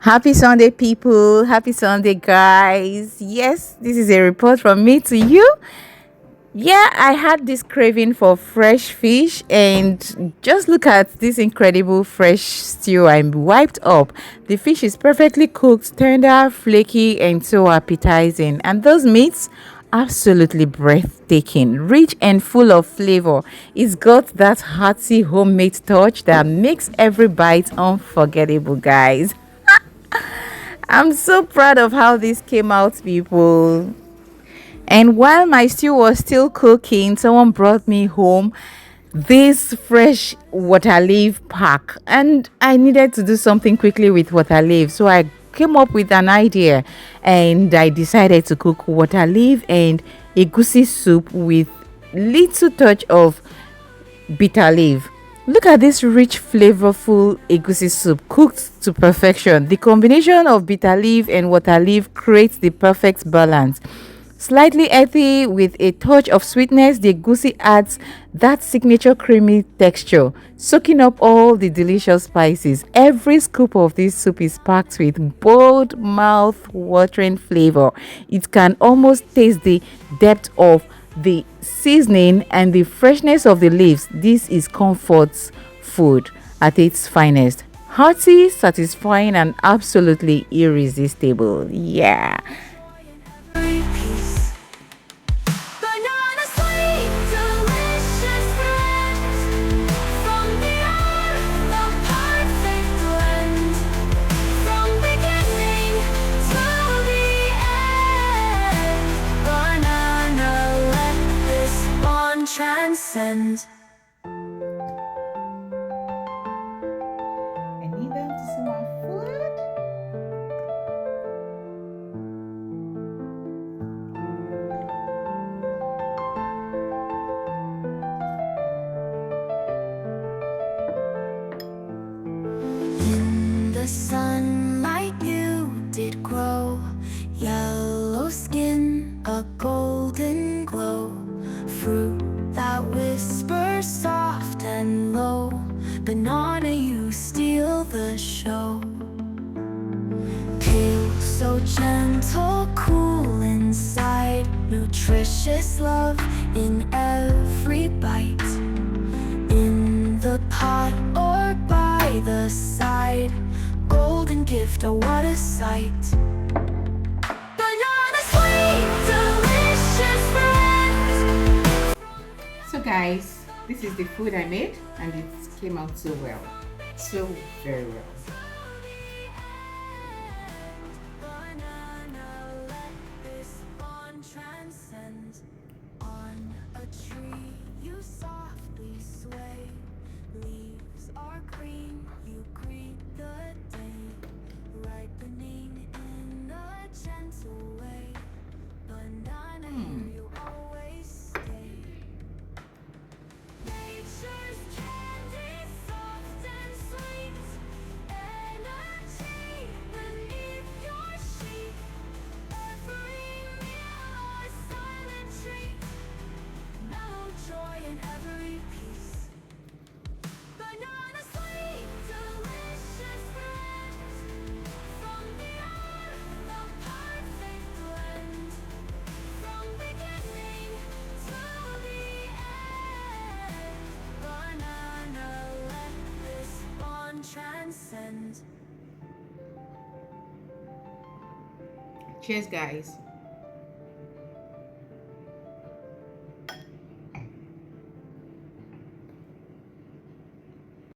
Happy Sunday, people. Happy Sunday, guys. Yes, this is a report from me to you. Yeah, I had this craving for fresh fish, and just look at this incredible fresh stew I'm wiped up. The fish is perfectly cooked, tender, flaky, and so appetizing. And those meats, absolutely breathtaking, rich and full of flavor. It's got that hearty homemade touch that makes every bite unforgettable, guys. I'm so proud of how this came out, people. And while my stew was still cooking, someone brought me home this fresh water leaf pack. And I needed to do something quickly with water leaf. So I came up with an idea and I decided to cook water leaf and egusi soup with little touch of bitter leaf. Look at this rich, flavorful egusi soup cooked to perfection. The combination of bitter leaf and water leaf creates the perfect balance. Slightly earthy with a touch of sweetness, the egusi adds that signature creamy texture, soaking up all the delicious spices. Every scoop of this soup is packed with bold, mouth-watering flavor. It can almost taste the depth of the seasoning and the freshness of the leaves. This is comfort food at its finest. Hearty, satisfying, and absolutely irresistible. Yeah. Transcend. I need them to see my food. In the sunlight you did grow, yellow skin, a golden glow, fruit that whispers soft and low, banana you steal the show. Pale, so gentle, cool inside, nutritious love in every bite. In the pot or by the side, golden gift, oh what a sight. Banana sweet, delicious friend. So guys, this is the food I made and it came out so well. So very well. Banana, let this bond transcend. On a tree you softly sway, leaves are green, you greet the day, ripening in a gentle way. Banana, here you always stay. Nature's candy, soft and sweet, energy beneath your sheet. Every meal a silent treat, mellow joy in every piece. Banana sweet, delicious friend, from the earth, the perfect blend, from beginning to the end. Banana, let this bond transcend. Cheers guys.